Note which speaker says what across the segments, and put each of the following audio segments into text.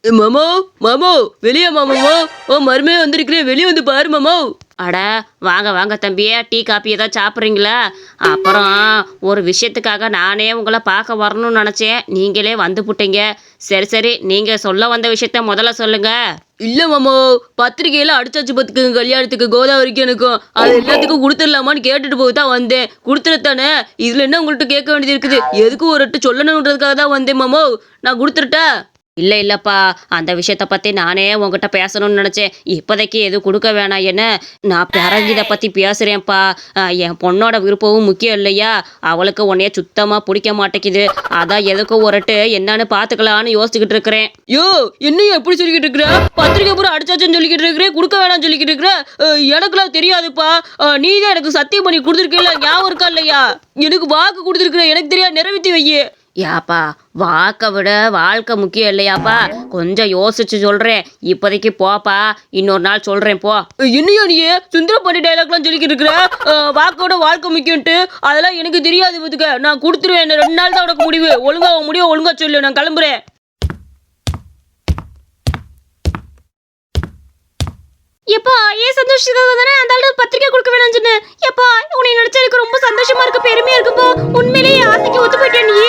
Speaker 1: மாமா மாமா வெளியே மாமாவோ ஓ மருமையா வந்திருக்கிறேன் வெளியே வந்து பாரு மாமா.
Speaker 2: அட வாங்க வாங்க தம்பியே, டீ காப்பி ஏதாவது சாப்பிட்றீங்களா? அப்புறம் ஒரு விஷயத்துக்காக நானே உங்களை பார்க்க வரணும்னு நினச்சேன், நீங்களே வந்து புட்டீங்க. சரி சரி, நீங்கள் சொல்ல வந்த விஷயத்த முதல்ல சொல்லுங்க.
Speaker 1: இல்ல மாமா, பத்திரிகையில அடிச்சாச்சு பார்த்துக்குங்க கல்யாணத்துக்கு கோதாவரிக்கு எனக்கும். அது எல்லாத்துக்கும் கொடுத்துடலாமான்னு கேட்டுட்டு போய் தான் வந்தேன். கொடுத்துடத்தானே, இதுல என்ன உங்கள்கிட்ட கேட்க வேண்டியது இருக்குது? எதுக்கு ஒரு வாட்டி சொல்லணுன்றதுக்காக தான் வந்தேன் மாமா. நான் கொடுத்துட்டா.
Speaker 2: இல்லைப்பா, அந்த விஷயத்தை பற்றி நானே உங்ககிட்ட பேசணும்னு நினச்சேன். இப்போதைக்கு எதுவும் கொடுக்க வேணாம். என்ன, நான் பிறகு இதை பற்றி பேசுகிறேன்ப்பா. என் பொண்ணோட விருப்பமும் முக்கியம் இல்லையா? அவளுக்கு உன்னைய சுத்தமாக பிடிக்க மாட்டேங்குது. அதான் எதுக்கும் ஒருட்டு என்னன்னு பார்த்துக்கலான்னு யோசிச்சுக்கிட்டு இருக்கிறேன்.
Speaker 1: யோ என்னையும் எப்படி சொல்லிக்கிட்டு இருக்கிற? பத்திரிகை பூரா அடிச்சாச்சுன்னு சொல்லிக்கிட்டு இருக்கிறேன், கொடுக்க வேணாம்னு சொல்லிக்கிட்டு இருக்கிற. எனக்குலாம் தெரியாதுப்பா. நீ தான் எனக்கு சத்தியம் பண்ணி கொடுத்துருக்கீல்ல, ஞாபகம் இருக்கா இல்லையா? எனக்கு வாக்கு கொடுத்துருக்குற, எனக்கு தெரியாது, நிறைவேற்றி வையே.
Speaker 2: யாப்பா, வாக்கை விட வாழ்க்கை முக்கியம் இல்லையாப்பா? கொஞ்சம் யோசிச்சு சொல்கிறேன். இப்போதைக்கு போப்பா, இன்னொரு நாள் சொல்கிறேன் போ.
Speaker 1: என்னையா நீ சுந்தர பாண்டி டைலாக்லாம் சொல்லிக்கிட்டு இருக்கிற? வாக்கோட வாழ்க்கை முக்கியம்ட்டு அதெல்லாம் எனக்கு தெரியாது பார்த்துக்க. நான் கொடுத்துருவேன், 2 நாள் தான் உனக்கு முடிவு. ஒழுங்கா முடியும், ஒழுங்கா சொல்லு, நான் கிளம்புறேன்.
Speaker 2: எப்பா, ஏன் சந்தோஷத்துக்காக தானே அந்த ஆளு பத்திரிக்கை கொடுக்க வேணாம்னு சொன்னேன். எப்பா, உன்னை நினைச்சா எனக்கு ரொம்ப சந்தோஷமா இருக்கு, பெருமையா இருக்குப்பா. உண்மையிலேயே ஆசைக்கு ஒத்து போயிட்டேன் நீ.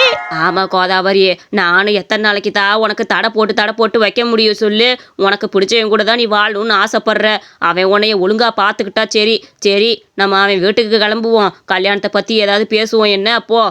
Speaker 2: ஆமா கோதாவரி, நானும் எத்தனை நாளைக்கு தான் உனக்கு தடை போட்டு வைக்க முடியும் சொல்லு? உனக்கு பிடிச்சவன் கூட தான் நீ வாழணும்னு ஆசைப்படுற. அவன் உன்னைய ஒழுங்கா பார்த்துக்கிட்டா சரி. சரி, நம்ம அவன் வீட்டுக்கு கிளம்புவோம். கல்யாணத்தை பத்தி ஏதாவது பேசுவோம். என்ன அப்போ?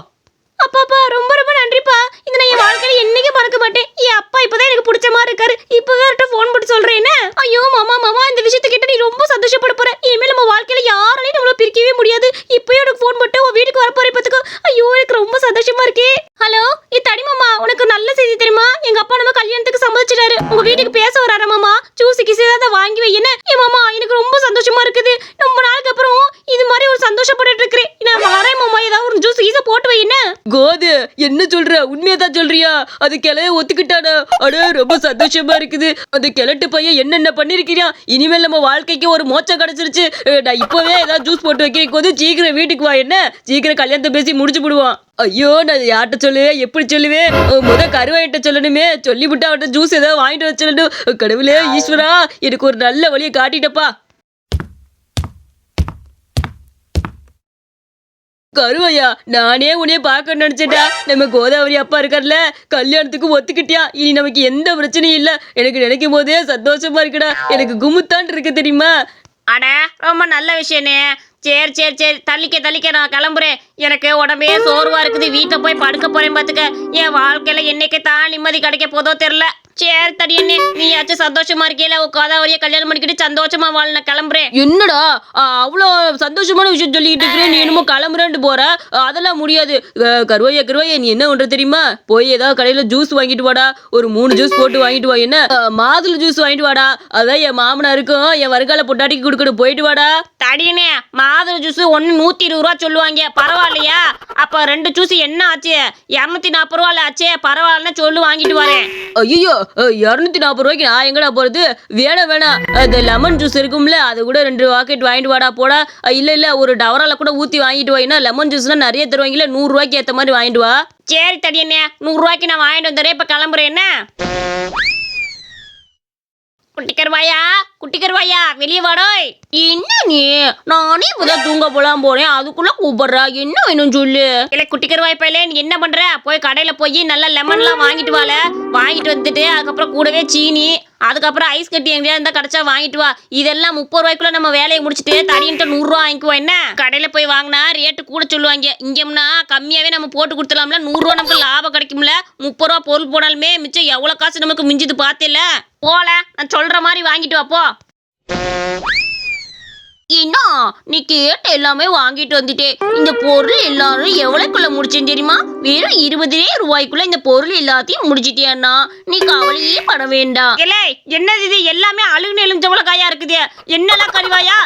Speaker 2: அப்பாப்பா, ரொம்ப ரொம்ப நன்றிப்பா. இதை நான் என் வாழ்க்கையில என்னைக்கு மறக்க மாட்டேன். என் அப்பா இப்பதான் எனக்கு பிடிச்ச மாதிரி இருக்காரு. இப்பவே ஃபோன் போட்டு சொல்றேன். ஐயோ மாமா, இந்த விஷயத்தை கிட்ட நீ ரொம்ப சந்தோஷப்பட போற. இனிமேல் நம்ம வாழ்க்கையில யாராலையும் நம்மள பிரிக்கவே முடியாது. இப்பவே எனக்கு ஃபோன் போட்டு உன் வீட்டுக்கு வர போறேன் பார்த்துக்கோ. ஐயோ, எனக்கு ரொம்ப சந்தோஷமா இருக்கே. ஹலோ, தடி மாமா, உனக்கு நல்ல செய்தி தெரியுமா? எங்க அப்பா நம்ம கல்யாணத்துக்கு சம்மதிச்சிட்டாரு. உங்க வீட்டுக்கு பேச வராரு மாமா. ஜூஸ் கிஸ் ஏதாவது வாங்கி வை. என்ன ஏ மாமா, எனக்கு ரொம்ப சந்தோஷமா இருக்குது. ரொம்ப நாளுக்கு அப்புறம் இது மாதிரி ஒரு சந்தோஷப்பட்டு இருக்கிறேன். நான் வரேன் மாமா, ஏதாவது ஒரு ஜூஸ் கீஸை போட்டு வை. என்ன
Speaker 1: கோது, என்ன சொல்ற? உண்மையதான் சொல்றியா? அது கிளைய ஒத்துக்கிட்டானா? அட, ரொம்ப சந்தோஷமா இருக்குது. அந்த கிழட்டு பையன் என்னென்ன பண்ணிருக்கிறியா? இனிமேல் நம்ம வாழ்க்கைக்கு ஒரு மோச்சம் கிடைச்சிருச்சு. நான் இப்பவே ஏதாவது ஜூஸ் போட்டு வைக்கிறேன். கோது, சீக்கிரம் வீட்டுக்கு வா. என்ன, சீக்கிரம் கல்யாணத்தை பேசி முடிச்சு விடுவான். ஐயோ, நான் யார்கிட்ட சொல்லுவேன், எப்படி சொல்லுவேன்? கருவாயிட்ட சொல்லணுமே. சொல்லிவிட்டு அவன்கிட்ட ஜூஸ் ஏதாவது வாங்கிட்டு வர சொல்லணும். கடவுளே ஈஸ்வரா, எனக்கு ஒரு நல்ல வழியை காட்டிட்டப்பா. கருவையா, நானே உன்னைய பார்க்க நினைச்சேன்டா. நம்ம கோதாவரி அப்பா இருக்கார்ல, கல்யாணத்துக்கு ஒத்துக்கிட்டியா? இனி நமக்கு எந்த பிரச்சனையும் இல்ல. எனக்கு நினைக்கும் போதே சந்தோஷமா இருக்குடா. எனக்கு குமுத்தான் இருக்கு தெரியுமா?
Speaker 2: அட, ரொம்ப நல்ல விஷயனே. சரி சரி சரி, தள்ளிக்க, நான் கிளம்புறேன். எனக்கு உடம்பே சோர்வா இருக்குது. வீட்டை போய் படுக்க போறேன் பார்த்துக்க. என் வாழ்க்கையில என்னைக்கு தான் நிம்மதி கிடைக்க போதோ தெரியல. சரி தடியண்ணே, நீயாச்சும் சந்தோஷமா இருக்கீல, கோதாவரியை கல்யாணம் பண்ணிக்கிட்டு சந்தோஷமா வாழ. நான் கிளம்புறேன்.
Speaker 1: என்னடா அவ்வளோ சந்தோஷமான விஷயம் சொல்லிக்கிட்டு இருக்கிறேன், நீ என்னமோ கிளம்புறேன்ட்டு போற? அதெல்லாம் முடியாது. கருவாயா, நீ என்ன பண்ற தெரியுமா? போய் ஏதாவது கடையில ஜூஸ் வாங்கிட்டு வாடா. ஒரு 3 ஜூஸ் போட்டு வாங்கிட்டு வா. என்ன, மாதுளை ஜூஸ் வாங்கிட்டு வாடா. அதான் என் மாமனாருக்கும் என் வருங்கால பொட்டாட்டிக்கு கொடுக்கணும். போயிட்டு வாடா.
Speaker 2: தடியண்ணே, மாதுளை ஜூஸ் 120 ரூபா சொல்லுவாங்க, பரவாயில்லையா? அப்ப 2 ஜூஸ் என்ன ஆச்சு? 240 ரூபால ஆச்சே. பரவாயில்லன்னு சொல்லு, வாங்கிட்டு வரேன்.
Speaker 1: ஐயோ, 240 ரூபாய்க்கு நான் எங்கடா போறது? வேணாம். அந்த லெமன் ஜூஸ் இருக்கும்ல, அது கூட 2 பாக்கெட் வாங்கிட்டு வாடா போடா. இல்ல ஒரு டவரால கூட ஊத்தி வாங்கிட்டு வாயினா. லெமன் ஜூஸ்லாம் நிறைய தருவாங்கல்ல, 100 ரூபாய்க்கு ஏத்த மாதிரி வாங்கிட்டு வா.
Speaker 2: சரி தடியண்ணே, 100 ரூபாய்க்கு நான் வாங்கிட்டு வந்துடுறேன். இப்ப கிளம்புறேன். என்ன குட்டிக்கருவாயா, வெளியே வாடோய். என்ன நீ? நானே இப்பதான் தூங்க போலாம் போறேன், அதுக்குள்ள கூப்பிடுறா. என்ன வேணும் சொல்லு. இல்ல குட்டிக்கருவாய் பையலே, நீ என்ன பண்ற? போய் கடையில போய் நல்லா லெமன்லாம் வாங்கிட்டு வாழ. வாங்கிட்டு வந்துட்டு அதுக்கப்புறம் கூடவே சீனி, அதுக்கப்புறம் ஐஸ் கட்டி எங்கேயா இருந்தா கிடைச்சா வாங்கிட்டு வா. இதெல்லாம் 30 ரூபாய்க்குள்ள நம்ம வேலையை முடிச்சுட்டு தடின்ட்டு 100 ரூபா வாங்கிக்குவோம். என்ன, கடையில போய் வாங்கினா ரேட்டு கூட சொல்லுவாங்க. இங்கம்னா கம்மியாவே நம்ம போட்டு கொடுத்துலாம்ல. 100 ரூபா நமக்கு லாபம் கிடைக்கும்ல. 30 ரூபா பொருள் போனாலுமே மிச்சம் எவ்வளவு காசு நமக்கு மிஞ்சுது பார்த்தேல. போல, நான் சொல்ற மாதிரி வாங்கிட்டு வா போ. என்ன, நீ கேட்ட எல்லாமே வாங்கிட்டு வந்துட்டே. இந்த பொருள் எல்லாரும் எவ்வளவுக்குள்ள முடிச்சேன்னு தெரியுமா? வெறும் 20 ரூபாய்க்குள்ள இந்த பொருள் எல்லாத்தையும் முடிச்சிட்டியான்னா நீ கவலையே பட வேண்டாம். என்னது இது? எல்லாமே அழுகுன எலுமிச்சம்பழம் காயா இருக்குது. என்னெல்லாம் கறிவாயா?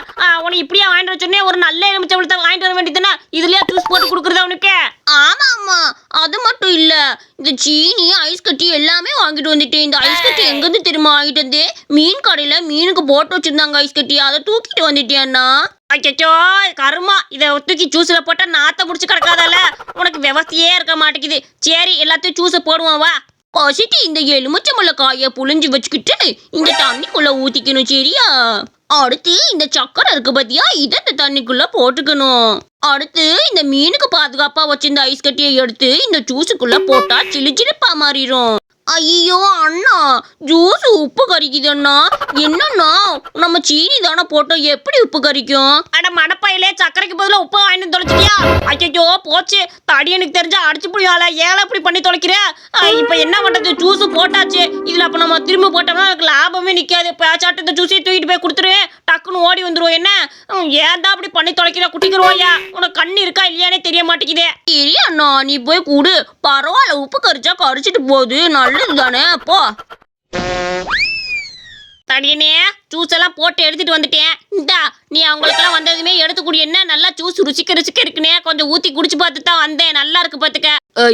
Speaker 2: உனக்கு இப்படியா வாங்கிட்டு வர சொன்னேன்? ஒரு நல்ல எலுமிச்சம்பழத்தை வாங்கிட்டு வர வேண்டியதுன்னா இதுலயா ஜூஸ் போட்டு கொடுக்குறதா உனக்கு? ஆமா, அது மட்டும் இல்ல, இந்த சீனி ஐஸ் கட்டி எல்லாமே வாங்கிட்டு வந்துட்டேன். இந்த ஐஸ் கட்டி எங்கிருந்து தெரியுமா வாங்கிட்டு வந்து? மீன் கடையில மீனுக்கு போட்டு வச்சிருந்தாங்க ஐஸ் கட்டி, அதை தூக்கிட்டு வந்துட்டேன்னா. அச்சோ கருமா, இதை தூக்கி ஜூஸ்ல போட்டா நாத்த முடிச்சு கிடக்காதால. உனக்கு விவசாயே இருக்க மாட்டேங்குது. சரி, எல்லாத்தையும் ஜூஸை போடுவோம் வா. பசிட்டு இந்த எலுமிச்சம்பழ காயை புழிஞ்சு வச்சுக்கிட்டு இந்த தண்ணிக்குள்ள ஊத்திக்கணும், சரியா? அடுத்து இந்த சக்கரை இருக்கு பாத்தியா, இதை இந்த தண்ணிக்குள்ள போட்டுக்கணும். அடுத்து இந்த மீனுக்கு பாதுகாப்பா வச்சிருந்த ஐஸ் கட்டியை எடுத்து இந்த ஜூஸுக்குள்ள போட்டா சிலு சிலுப்பா மாறிடும். ஐயோ அண்ணா, ஜூஸ் உப்பு கறிக்குது அண்ணா. என்னன்னா நம்ம சீனி தானே போட்டோம், எப்படி உப்பு கறிக்கும்? அட மடப்பையிலே சக்கரைக்கு பதிலாக உப்பு வாங்கிட்டு தொலைச்சிட்டியா? ஐயோ போச்சு, தடி எனக்கு தெரிஞ்சா அடிச்சு புடியால, ஏழை இப்படி பண்ணி தொலைக்கிற. இப்போ என்ன பண்றது, ஜூஸ் போட்டாச்சு. இதுல அப்ப நம்ம திரும்ப போட்டோம்னா எனக்கு லாபமே நிக்காது. பேச்சாட்டு இந்த ஜூஸையும் தூக்கிட்டு போய் கொடுத்துருவேன், டக்குன்னு ஓடி வந்துருவோம். என்ன ஏன்டா அப்படி பண்ணி தொலைக்கிற குட்டிக்கிறோயா? உனக்கு கண்ணு இருக்கா இல்லையானே தெரிய மாட்டேங்குதே. சரி அண்ணா, நீ போய் கூடு, பரவாயில்ல, உப்பு கறிச்சா கறிச்சிட்டு போகுது, நல்லது தானே. போ தடியனே, ஜூஸ் எல்லாம் போட்டு எடுத்துட்டு வந்துட்டேன். இந்தா, நீ அவங்களுக்கெல்லாம் வந்ததுமே எடுத்து குடி. என்ன நல்லா ஜூஸ் ருசிக்க ருசிக்க இருக்குனே, கொஞ்சம் ஊத்தி குடிச்சு பார்த்து தான் வந்தேன். நல்லா இருக்கு பாத்துக்க.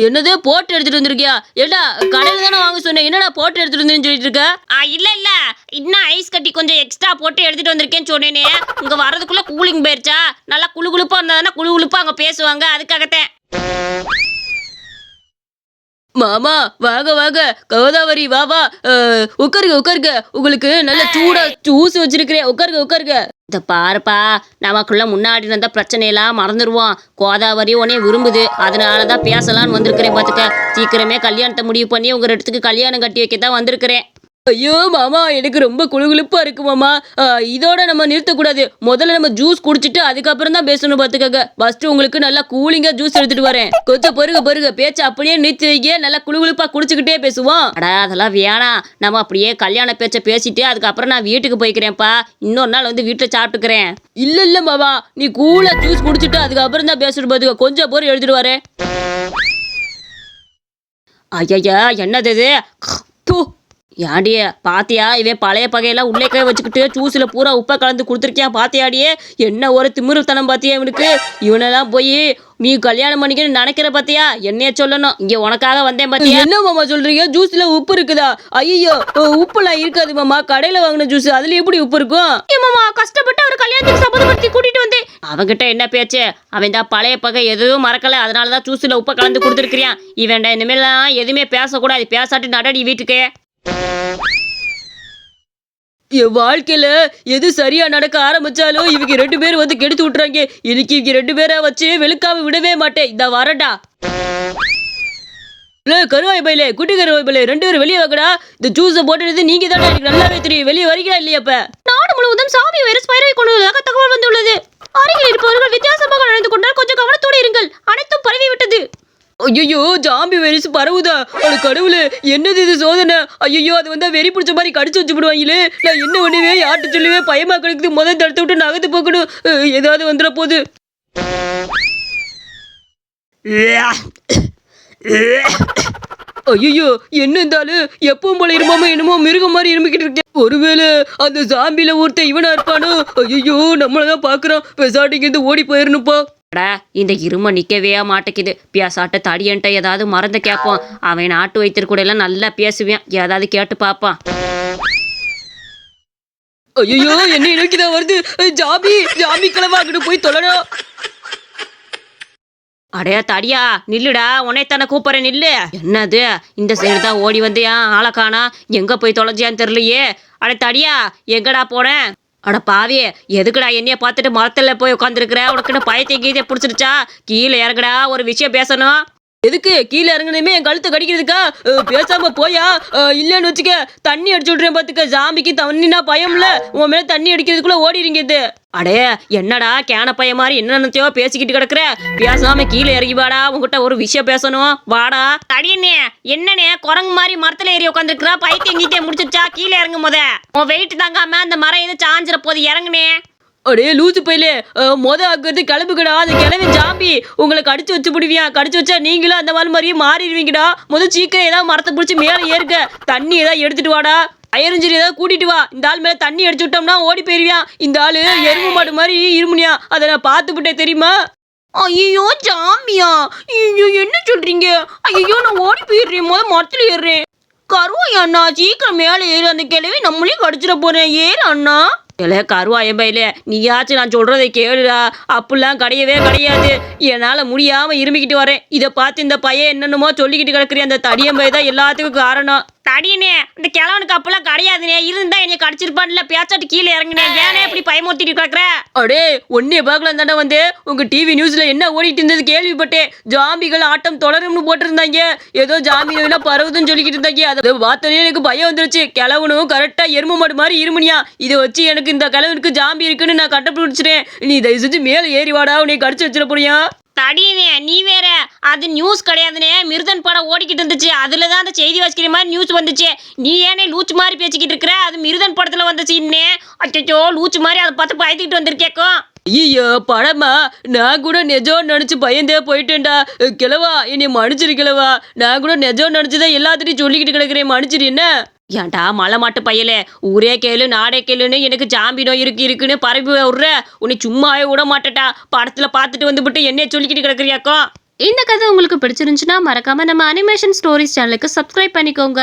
Speaker 1: என்னது போட்டு எடுத்துட்டு வந்திருக்கியா? ஏடா கடையில தானே வாங்க சொன்னேன், என்னடா போட்டு எடுத்துட்டு வந்து சொல்லிட்டு இருக்க?
Speaker 2: இல்ல இன்னும் ஐஸ் கட்டி கொஞ்சம் எக்ஸ்ட்ரா போட்டு எடுத்துட்டு வந்திருக்கேன்னு சொன்னேனே. இங்க வர்றதுக்குள்ள கூலிங் போயிருச்சா? நல்லா குளு குளுப்பா இருந்தா குளு குளுப்பா அங்க பேசுவாங்க, அதுக்காகத்தான்.
Speaker 1: மாமா வாங்க வாங்க, கோதாவரி வா வா, உட்காருங்க உட்காருங்க, உங்களுக்கு நல்ல சூடா ஜூஸ் வச்சிருக்கிறேன், உட்காருங்க உட்காருங்க.
Speaker 2: இந்த பாருப்பா, நமக்குள்ள முன்னாடி இருந்த பிரச்சனையெல்லாம் மறந்துடுவோம். கோதாவரி உடனே விரும்புது, அதனாலதான் பேசலான்னு வந்திருக்கிறேன் பாத்துக்க. சீக்கிரமே கல்யாணத்தை முடிவு பண்ணி உங்க இடத்துக்கு கல்யாணம் கட்டி வைக்க தான் வந்திருக்கிறேன்.
Speaker 1: ஐயோ மாமா, எனக்கு ரொம்ப குளுகுளுப்பா இருக்கு மாமா. இதோட நம்ம நிறுத்தக்கூடாது, முதல்ல நம்ம ஜூஸ் குடிச்சிட்டு அதுக்கப்புறம் தான் பேசணும் பாத்துக்கங்க. ஃபர்ஸ்ட் உங்களுக்கு நல்லா கூலிங்கா ஜூஸ் எடுத்துட்டு வரேன், கொஞ்சம் பருக பேச்சு அப்படியே நிறுத்தி வைக்க, நல்லா குளுகுளுப்பா குடிச்சுக்கிட்டே பேசுவோம்.
Speaker 2: அடா அதெல்லாம் வேணாம், நம்ம அப்படியே கல்யாண பேச்ச பேசிட்டு அதுக்கப்புறம் நான் வீட்டுக்கு போய்க்கிறேன்ப்பா. இன்னொரு நாள் வந்து வீட்டுல சாப்பிட்டுக்கிறேன்.
Speaker 1: இல்ல மாமா, நீ கூலா ஜூஸ் குடிச்சிட்டு அதுக்கப்புறம் தான் பேசணும் பாத்துக்க, கொஞ்சம் பொறு எடுத்துட்டு வரேன்.
Speaker 2: ஐயா என்னது இது? ஏண்டியே பாத்தியா, இவன் பழைய பகையெல்லாம் உள்ளே வச்சுக்கிட்டு ஜூஸ்ல பூரா உப்பை கலந்து கொடுத்துருக்கியான். பாத்தியாடியே, என்ன ஒரு திமிருத்தனம் பாத்தியா இவனுக்கு. இவனெல்லாம் போய் நீ கல்யாணம் பண்ணிக்கன்னு நினைக்கிற பாத்தியா, என்னைய சொல்லணும். இங்க உனக்காக வந்தேன் பாத்தியா.
Speaker 1: என்ன மாமா சொல்றீங்க, ஜூஸ்ல உப்பு இருக்குதா? ஐயோ உப்புலாம் இருக்காது மாமா, கடையில வாங்கின ஜூஸ், அதுல எப்படி உப்பு இருக்கும்?
Speaker 2: மாமா கஷ்டப்பட்டு அவர் கல்யாணத்துக்கு சம்மதப்படுத்தி கூட்டிட்டு வந்து அவன்கிட்ட என்ன பேச்சு? அவன் தான் பழைய பகை எதுவும் மறக்கல, அதனாலதான் ஜூஸ்ல உப்பை கலந்து கொடுத்துருக்கிறியான். இவன்டா இனிமேலாம் எதுவுமே பேசக்கூடாது, பேசாட்டி நடடி வீட்டுக்கு.
Speaker 1: என் வாழ்க்கையில எது சரியா நடக்க ஆரம்பிச்சாலும் இவங்க 2 பேரும் வந்து கெடுத்து விட்டுறாங்க. இன்னைக்கு இவங்க 2 பேரை வச்சு வெளுக்காம விடவே மாட்டேன். இந்த வரடா கருவாய் பையிலே, குட்டி கருவாய் பையிலே, 2 பேரும் வெளியே வாங்கடா. இந்த ஜூஸை போட்டுறது நீங்க தானே, எனக்கு நல்லாவே தெரியும். வெளியே வரீங்களா இல்லையா? இப்ப
Speaker 2: நாடு முழுவதும் சாமி வைரஸ் பரவி கொண்டுள்ளதாக தகவல் வந்துள்ளது. அருகில் இருப்பவர்கள் வித்தியாசமாக நடந்து கொண்டால் கொஞ்சம் கவனத்தோடு இருங்கள், அனைத்தும் பரவி விட்டது.
Speaker 1: ஐயோ ஜாம்பி வைரஸ் பரவுதா? அது கடவுளே, என்னது இது சோதனை? ஐயோ அது வந்தா வெறி பிடிச்ச மாதிரி கடிச்சு வச்சு விடுவாங்களே. நான் என்ன பண்ணுவேன், யார்கிட்ட சொல்லுவேன்? பயமா கிடக்குது, முதல் தடுத்து விட்டு நகர்த்து போக்கணும், ஏதாவது வந்துட போகுது. ஐயோ என்ன இருந்தாலும் எப்பவும் போல இருமாம என்னமோ மிருகம் மாதிரி இரும்பிக்கிட்டு இருக்கேன். ஒருவேளை அந்த ஜாம்பில ஒருத்தன் இவனா இருப்பானோ? ஐயோ நம்மளதான் பாக்குறான், பெசாட்டிங்க ஓடி போயிடணுப்பா.
Speaker 2: இந்த இரும நிக்கவே மாட்டேக்குது. பியாசாட்ட தடியன்ட்ட ஏதாவது மறந்து கேட்போம். அவன் நாட்டு வைத்தியர் கூட எல்லாம் நல்லா பேசுவேன், ஏதாவது கேட்டு பாப்பான்.
Speaker 1: ஐயோ என்ன இனக்குதான் வருது, ஜாம்பி கிளவாக்கிட்டு போய் தொலைடா.
Speaker 2: அடையா தடியா நில்லுடா, உன்னைத்தானே கூப்பிட்றேன், நில்லு. என்னது இந்த சைடு தான் ஓடி வந்தியா? ஆளக்கானா எங்க போய் தொலைஞ்சியான்னு தெரியலையே. அடே தடியா எங்கடா போனேன்? அட பாவி, எதுக்குடா என்னைய பார்த்துட்டு மரத்துல போய் உட்காந்துருக்குற? உனக்குன்னு பயத்தை கீதை பிடிச்சிருச்சா? கீழே இறங்குடா, ஒரு விஷயம் பேசணும்.
Speaker 1: எதுக்கு கீழே இறங்கணுமே? என் கழுத்தை கடிக்கிறதுக்கா? பேசாம போயா, இல்லன்னு வச்சுக்க தண்ணி அடிச்சு விட்றேன் பாத்துக்க. ஜாம்பிக்கு தண்ணினா பயம்ல, உன் மேல தண்ணி அடிக்கிறதுக்குள்ள ஓடிடுங்க.
Speaker 2: அடே என்னடா கேன பைய மாதிரி என்னென்னத்தையோ பேசிக்கிட்டு கிடக்குற? பேசாம கீழே இறங்கி வாடா, உங்ககிட்ட ஒரு விஷயம் பேசணும், வாடா. தடியண்ணே என்னண்ணே குரங்கு மாதிரி மரத்துல ஏறி உட்காந்துருக்குறா? பைத்தியம் கீத்தே முடிச்சிருச்சா? கீழே இறங்கும் போத உன் வெயிட் தாங்காம அந்த மரம் எது சாஞ்சிர போது இறங்குனே.
Speaker 1: அடே லூசு பையிலே, ஆக்குறது கிளம்புக்கடா. அந்த கிளம்பி ஜாம்பி உங்களை கடிச்சு வச்சு பிடிவியா? கடிச்சு வச்சா நீங்களும் அந்த மாதிரியே மாறிடுவீங்கடா. சீக்கிரம் ஏதாவது மரத்தை பிடிச்சி மேலே ஏறுக்க, தண்ணி ஏதாவது எடுத்துட்டு வாடா. அயரஞ்சரி ஏதாவது கூட்டிட்டு வா. இந்த ஆள் மேல தண்ணி அடிச்சு விட்டோம்னா ஓடி போயிருவியான். இந்த ஆளு எருமை மாடு மாதிரி இருமுனியா, அதை நான் பார்த்துவிட்டேன் தெரியுமா?
Speaker 2: ஐயோ ஜாம்பியா, ஐயோ என்ன சொல்றீங்க? ஐயோ நான் ஓடி போயிடுறேன், மரத்துல ஏறுறேன். கருவாய் அண்ணா சீக்கிரம் மேலே ஏறு, அந்த கிளவி நம்மளையும் கடிச்சிட போறேன், ஏறு அண்ணா. இல்ல கருவாய பையில நீயாச்சும் நான் சொல்றதை கேளுடா. அப்படிலாம் கிடையவே கிடையாது. என்னால முடியாம இருமிக்கிட்டு வரேன். இதை பார்த்து இந்த பையன் என்னென்னமோ சொல்லிக்கிட்டு கிடக்குறேன். அந்த தடியன் பை தான் எல்லாத்துக்கும் காரணம். தடியனே இந்த கிழவனுக்கு அப்பெல்லாம் கிடையாதுனே. இருந்தா என்னை கடிச்சிருப்பான்ல. பேச்சாட்டு கீழே இறங்கினேன். ஏனே இப்படி பயமுறுத்திட்டு கிடக்குற?
Speaker 1: அடே ஒன்னே பார்க்கலாம் தானே வந்து உங்க டிவி நியூஸ்ல என்ன ஓடிட்டு இருந்தது கேள்விப்பட்டேன். ஜாம்பிகள் ஆட்டம் தொடரும்னு போட்டிருந்தாங்க. ஏதோ ஜாம்பி நோயெல்லாம் பரவுதுன்னு சொல்லிக்கிட்டு இருந்தாங்க. அதை பார்த்தோன்னே எனக்கு பயம் வந்துருச்சு. கிழவனும் கரெக்டா எரும மாடு மாதிரி இருமுனியா. இதை வச்சு எனக்கு இந்த கிழவனுக்கு ஜாம்பி இருக்குன்னு நான் கண்டுபிடிச்சிட்டேன். நீ தயவு செஞ்சு மேலே ஏறி வாடா, உன்னை கடிச்சு வச்சிட போறியா?
Speaker 2: தடியனே நீ வேற. அது நியூஸ் கிடையாதுனே. மிருதன் படம் ஓடிக்கிட்டு இருந்துச்சு. அதுல தான் அந்த செய்தி வாசிக்கிற மாதிரி நியூஸ் வந்துச்சு. நீ ஏனே லூச்சு மாதிரி பேசிக்கிட்டு இருக்கிற? அது மிருதன் படத்துல வந்துச்சு. இன்னே அச்சோ லூச்சு மாதிரி அதை பார்த்து பயத்துக்கிட்டு வந்திருக்கேக்கும்.
Speaker 1: ஐயோ படமா? நான் கூட நெஜம் நினைச்சு பயந்தே போயிட்டேன்டா. கிழவா என்னை மன்னிச்சிரு கிழவா. நான் கூட நெஜம் நினைச்சுதான் எல்லாத்திட்டையும் சொல்லிக்கிட்டு கிடக்குறேன். மன்னிச்சிரு என்ன?
Speaker 2: ஏன்டா மலை மாட்டு பையலே, ஊரே கேளு நாடே கேளுன்னு எனக்கு ஜாம்பி நோய் இருக்குன்னு பரப்பி விடுற. உன்னை சும்மாவே விட மாட்டேட்டா. படத்துல பார்த்துட்டு வந்துவிட்டு என்னைய சொல்லிக்கிட்டு கிடக்குறியாக்கோ. இந்த கதை உங்களுக்கு பிடிச்சிருந்துச்சுன்னா மறக்காம நம்ம அனிமேஷன் ஸ்டோரிஸ் சேனலுக்கு சப்ஸ்கிரைப் பண்ணிக்கோங்க.